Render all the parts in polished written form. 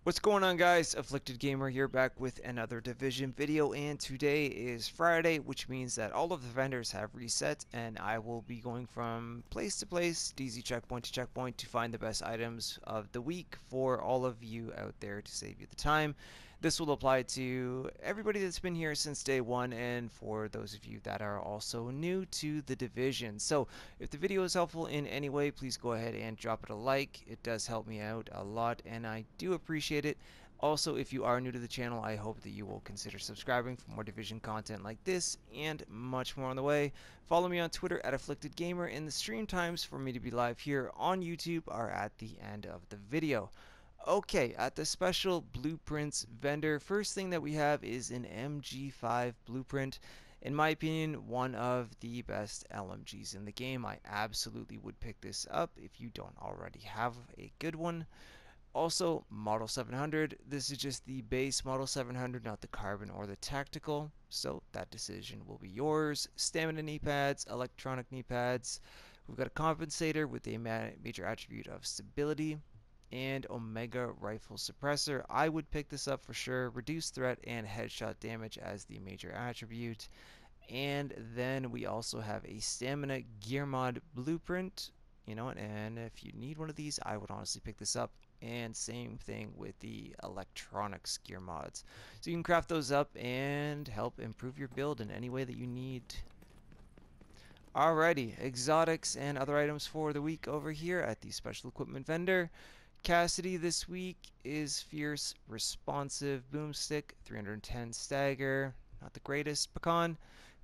What's going on, guys? Afflicted Gamer here, back with another Division video, and today is Friday, which means that all of the vendors have reset, and I will be going from place to place, DZ checkpoint to checkpoint, to find the best items of the week for all of you out there to save you the time. This will apply to everybody that's been here since day one, and for those of you that are also new to the Division. So if the video is helpful in any way, please go ahead and drop it a like. It does help me out a lot, and I do appreciate it. Also, if you are new to the channel, I hope that you will consider subscribing for more Division content like this and much more on the way. Follow me on Twitter at Afflicted Gamer, and the stream times for me to be live here on YouTube are at the end of the video. Okay, at the special blueprints vendor, first thing that we have is an MG5 blueprint. In my opinion, one of the best LMGs in the game. I absolutely would pick this up if you don't already have a good one. Also, Model 700. This is just the base Model 700, not the Carbon or the Tactical, so that decision will be yours. Stamina knee pads, electronic knee pads. We've got a compensator with a major attribute of stability, and Omega Rifle Suppressor. I would pick this up for sure. Reduced threat and headshot damage as the major attribute. And then we also have a Stamina Gear Mod blueprint. You know, and if you need one of these, I would honestly pick this up. And same thing with the electronics gear mods. So you can craft those up and help improve your build in any way that you need. Alrighty, exotics and other items for the week over here at the special equipment vendor. Cassidy this week is Fierce Responsive Boomstick, 310 stagger, not the greatest. Pecan,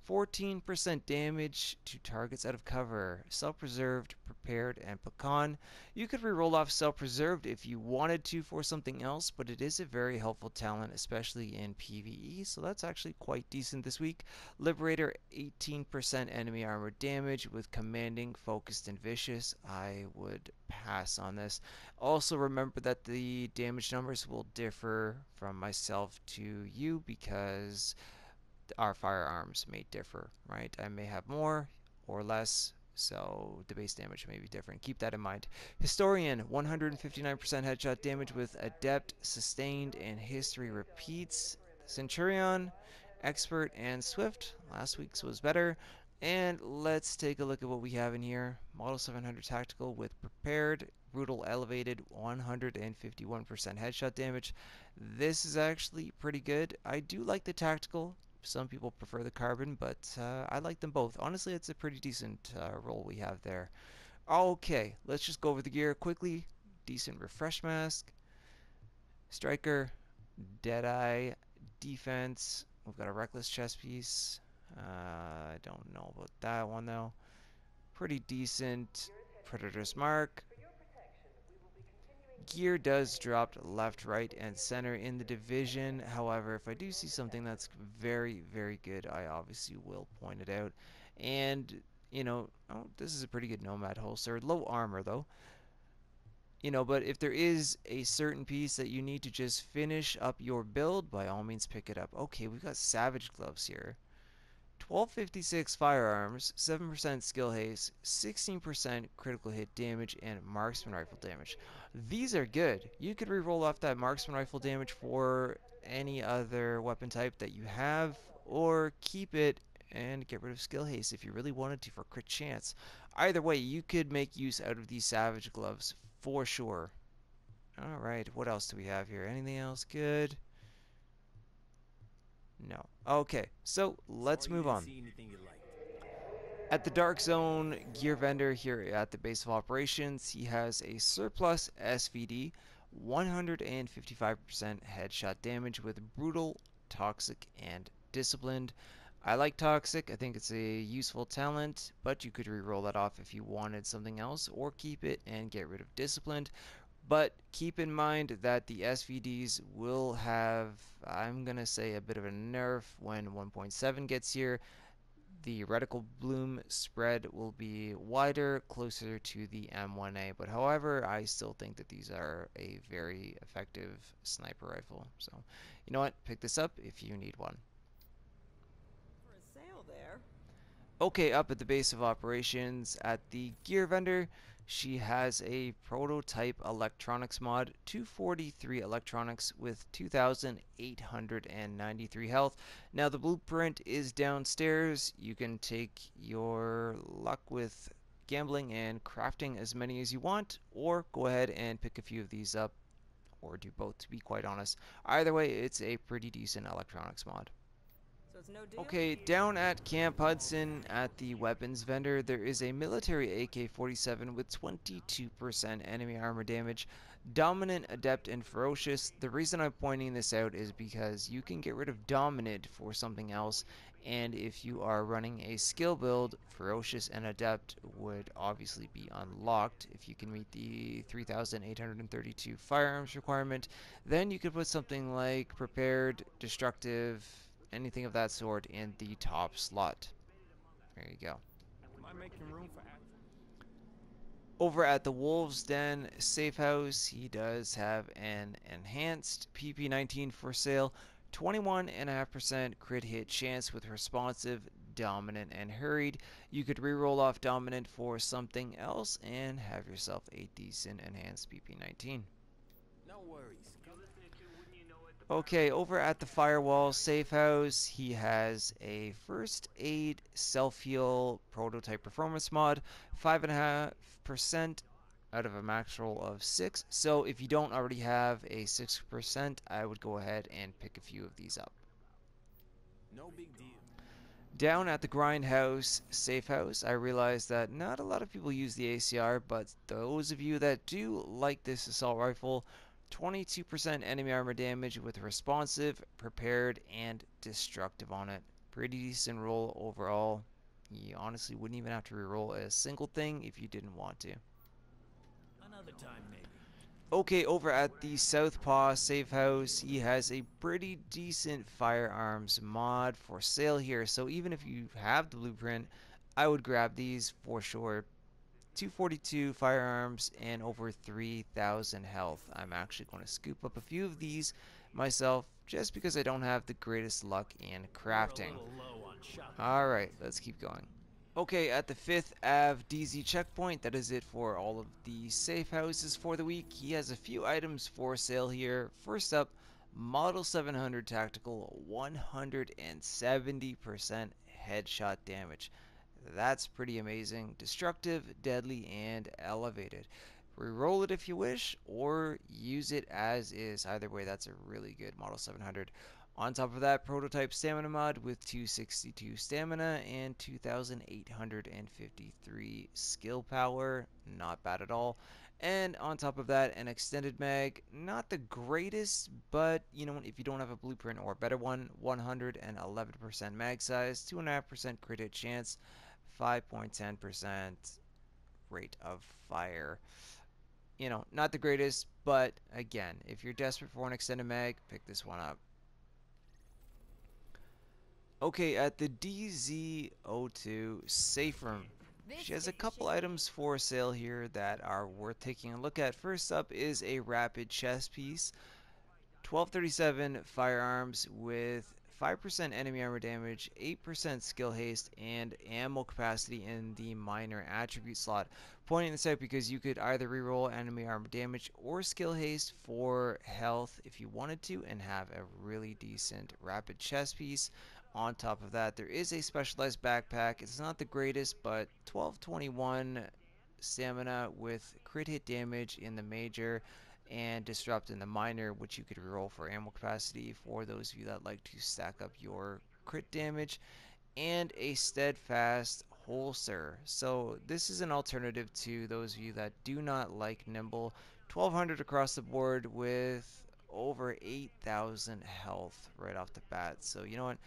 14% damage to targets out of cover. Self-preserved, prepared, and pecan. You could reroll off self-preserved if you wanted to for something else, but it is a very helpful talent, especially in PvE, so that's actually quite decent this week. Liberator, 18% enemy armor damage with commanding, focused, and vicious. I would pass on this. Also remember that the damage numbers will differ from myself to you because our firearms may differ, right? I may have more or less, so the base damage may be different. Keep that in mind. Historian, 159% headshot damage with Adept, Sustained, and History repeats. Centurion, Expert, and Swift. Last week's was better. And let's take a look at what we have in here. Model 700 Tactical with Prepared, Brutal Elevated, 151% headshot damage. This is actually pretty good. I do like the Tactical. Some people prefer the Carbon, but I like them both. Honestly, it's a pretty decent roll we have there. Okay, let's just go over the gear quickly. Decent refresh mask, striker, Deadeye, defense. We've got a reckless chest piece. I don't know about that one though. Pretty decent Predator's mark. Gear does drop left, right, and center in the Division. However, if I do see something that's very, very good, I obviously will point it out. And, you know, oh, this is a pretty good Nomad holster. Low armor, though. You know, but if there is a certain piece that you need to just finish up your build, by all means pick it up. Okay, we've got Savage gloves here. 1256 firearms, 7% skill haste, 16% critical hit damage, and marksman rifle damage. These are good. You could reroll off that marksman rifle damage for any other weapon type that you have, or keep it and get rid of skill haste if you really wanted to for crit chance. Either way, you could make use out of these Savage gloves for sure. Alright, what else do we have here? Anything else good? No. Okay, so let's move on. At the Dark Zone gear vendor here at the base of operations, he has a surplus SVD, 155% headshot damage with brutal, toxic, and disciplined. I like toxic. I think it's a useful talent, but you could reroll that off if you wanted something else, or keep it and get rid of disciplined. But keep in mind that the SVDs will have, I'm going to say, a bit of a nerf when 1.7 gets here. The reticle bloom spread will be wider, closer to the M1A. But however, I still think that these are a very effective sniper rifle. So, you know what? Pick this up if you need one. For a sale there. Okay, up at the base of operations at the gear vendor, She has a prototype electronics mod, 243 electronics with 2,893 health. Now the blueprint is downstairs. You can take your luck with gambling and crafting as many as you want, or go ahead and pick a few of these up, or do both, to be quite honest. Either way, it's a pretty decent electronics mod. So it's no deal? Okay, down at Camp Hudson at the weapons vendor, there is a military AK-47 with 22% enemy armor damage, dominant, adept, and ferocious. The reason I'm pointing this out is because you can get rid of dominant for something else, and if you are running a skill build, ferocious and adept would obviously be unlocked if you can meet the 3,832 firearms requirement. Then you could put something like prepared, destructive, anything of that sort in the top slot. There you go. Am I making room for Over at the Wolves Den safe house, he does have an enhanced PP19 for sale. 21.5% crit hit chance with responsive, dominant, and hurried. You could reroll off dominant for something else and have yourself a decent enhanced PP19. No worries. Okay, over at the Firewall Safe House, he has a First Aid Self-Heal Prototype Performance Mod, 5.5% out of a max roll of 6. So if you don't already have a 6%, I would go ahead and pick a few of these up. No big deal. Down at the Grindhouse Safe House, I realized that not a lot of people use the ACR, but those of you that do like this assault rifle, 22% enemy armor damage with responsive, prepared, and destructive on it. Pretty decent roll overall. You honestly wouldn't even have to reroll a single thing if you didn't want to. Another time, maybe. Okay, over at the Southpaw Safe House, he has a pretty decent firearms mod for sale here. So even if you have the blueprint, I would grab these for sure. 242 firearms and over 3,000 health. I'm actually going to scoop up a few of these myself just because I don't have the greatest luck in crafting. Alright, let's keep going. Okay, at the 5th Ave DZ checkpoint, that is it for all of the safe houses for the week. He has a few items for sale here. First up, Model 700 Tactical, 170% headshot damage. That's pretty amazing. Destructive, deadly, and elevated. Reroll it if you wish, or use it as is. Either way, that's a really good Model 700. On top of that, Prototype Stamina Mod with 262 stamina and 2,853 skill power. Not bad at all. And on top of that, an extended mag. Not the greatest, but you know, if you don't have a blueprint or a better one, 111% mag size, 2.5% crit hit chance, 5.10% rate of fire. You know, not the greatest, but again, if you're desperate for an extended mag, pick this one up. Okay, at the DZ02 safe room, she has a couple items for sale here that are worth taking a look at. First up is a rapid chest piece, 1237 firearms with 5% enemy armor damage, 8% skill haste, and ammo capacity in the minor attribute slot. Pointing this out because you could either reroll enemy armor damage or skill haste for health if you wanted to and have a really decent rapid chest piece. On top of that, there is a specialized backpack. It's not the greatest, but 1221 stamina with crit hit damage in the major and disrupt in the minor, which you could reroll for ammo capacity for those of you that like to stack up your crit damage, and a Steadfast holster. So this is an alternative to those of you that do not like nimble. 1200 across the board with over 8,000 health right off the bat. So you know what?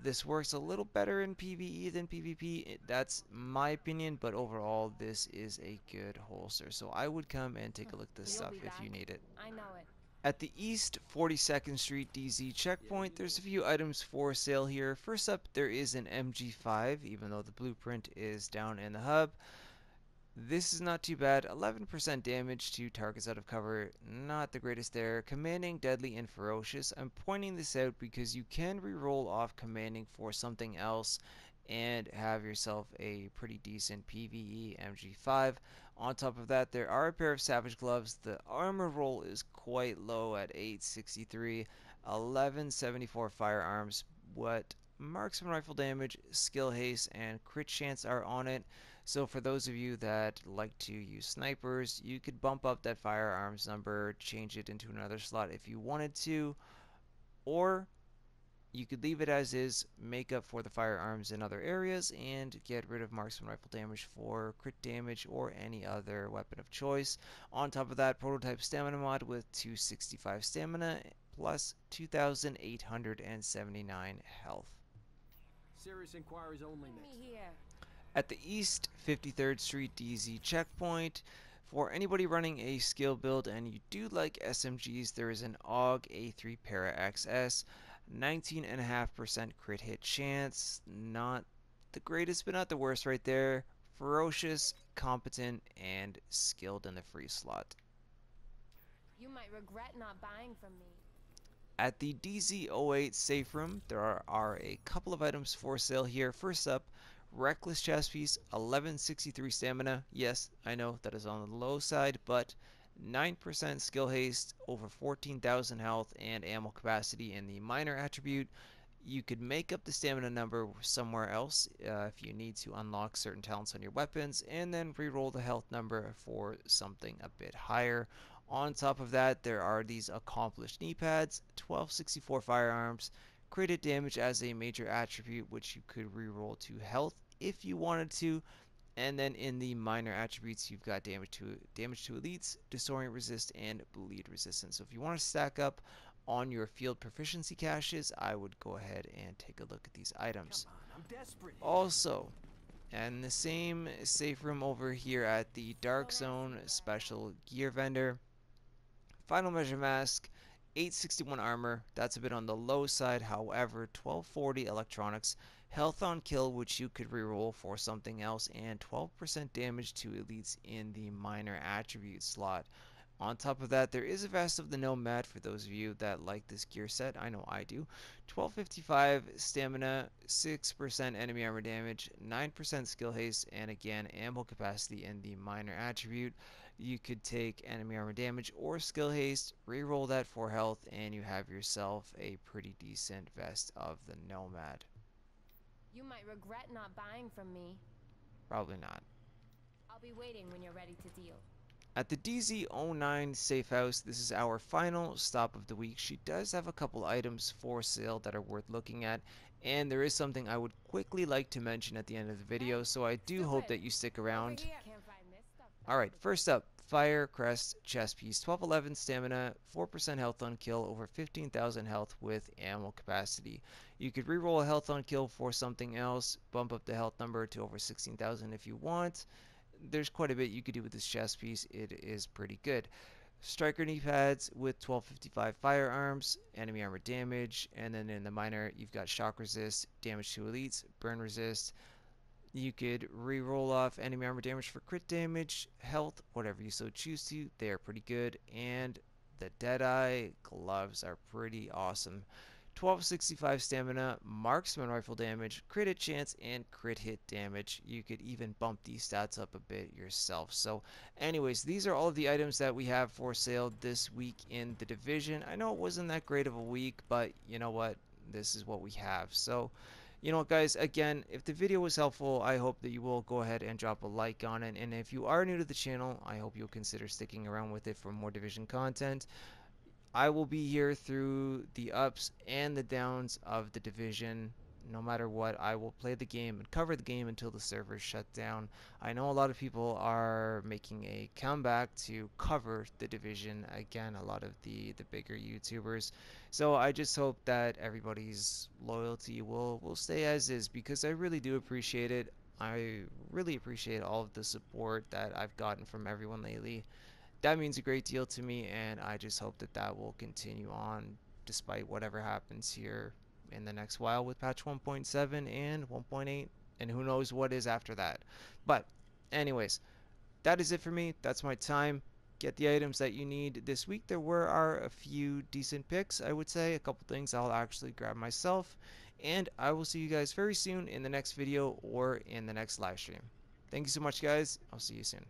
This works a little better in PvE than PvP. That's my opinion, but overall, this is a good holster. So I would come and take a look at this stuff if you need it. I know it. At the East 42nd Street DZ checkpoint, there's a few items for sale here. First up, there is an MG5, even though the blueprint is down in the hub. This is not too bad. 11% damage to targets out of cover. Not the greatest there. Commanding, deadly, and ferocious. I'm pointing this out because you can reroll off commanding for something else and have yourself a pretty decent PvE MG5. On top of that, there are a pair of Savage gloves. The armor roll is quite low at 863, 1174 firearms. What marksman rifle damage, skill haste, and crit chance are on it. So for those of you that like to use snipers, you could bump up that firearms number, change it into another slot if you wanted to, or you could leave it as is, make up for the firearms in other areas, and get rid of marksman rifle damage for crit damage or any other weapon of choice. On top of that, prototype stamina mod with 265 stamina plus 2,879 health. Serious inquiries only next. Me here. At the East 53rd Street DZ checkpoint, for anybody running a skill build and you do like SMGs, there is an Aug Para XS, 19.5% crit hit chance. Not the greatest, but not the worst right there. Ferocious, competent, and skilled in the free slot. You might regret not buying from me. At the DZ08 safe room, there are a couple of items for sale here. First up, Reckless chest piece, 1163 stamina. Yes, I know that is on the low side, but 9% skill haste, over 14,000 health, and ammo capacity in the minor attribute. You could make up the stamina number somewhere else if you need to unlock certain talents on your weapons, and then reroll the health number for something a bit higher. On top of that, there are these accomplished knee pads, 1264 firearms, crit damage as a major attribute, which you could reroll to health if you wanted to. And then in the minor attributes, you've got damage to elites, disorient resist, and bleed resistance. So if you want to stack up on your field proficiency caches, I would go ahead and take a look at these items. Come on, I'm desperate. Also, and the same safe room over here at the Dark Zone special gear vendor, final measure mask, 861 armor, that's a bit on the low side. However, 1240 electronics, health on kill, which you could reroll for something else, and 12% damage to elites in the minor attribute slot. On top of that, there is a vest of the Nomad for those of you that like this gear set. I know I do. 1255 stamina, 6% enemy armor damage, 9% skill haste, and again, ammo capacity in the minor attribute. You could take enemy armor damage or skill haste, reroll that for health, and you have yourself a pretty decent vest of the Nomad. You might regret not buying from me. Probably not. I'll be waiting when you're ready to deal. At the DZ09 safe house, this is our final stop of the week. She does have a couple items for sale that are worth looking at, and there is something I would quickly like to mention at the end of the video, so I do hope that you stick around. Can't find this stuff. Alright, first up, Firecrest chest piece, 1211 stamina, 4% health on kill, over 15,000 health with ammo capacity. You could reroll a health on kill for something else, bump up the health number to over 16,000 if you want. There's quite a bit you could do with this chest piece. It is pretty good. Striker knee pads with 1255 firearms, enemy armor damage, and then in the minor you've got shock resist, damage to elites, burn resist. You could re-roll off enemy armor damage for crit damage, health, whatever you so choose to. They are pretty good, and the Deadeye gloves are pretty awesome. 1265 stamina, marksman rifle damage, crit hit chance, and crit hit damage. You could even bump these stats up a bit yourself. So anyways, these are all of the items that we have for sale this week in the division. I know it wasn't that great of a week, but you know what? This is what we have. So you know what, guys, again, if the video was helpful, I hope that you will go ahead and drop a like on it. And if you are new to the channel, I hope you'll consider sticking around with it for more division content. I will be here through the ups and the downs of the division. No matter what, I will play the game and cover the game until the servers shut down. I know a lot of people are making a comeback to cover the division again, a lot of the bigger YouTubers. So I just hope that everybody's loyalty will stay as is, because I really do appreciate it. I really appreciate all of the support that I've gotten from everyone lately. That means a great deal to me, and I just hope that that will continue on despite whatever happens here in the next while with patch 1.7 and 1.8, and who knows what is after that. But anyways, that is it for me. That's my time. Get the items that you need this week. There are a few decent picks, I would say. A couple things I'll actually grab myself. and I will see you guys very soon in the next video or in the next live stream. Thank you so much, guys. I'll see you soon.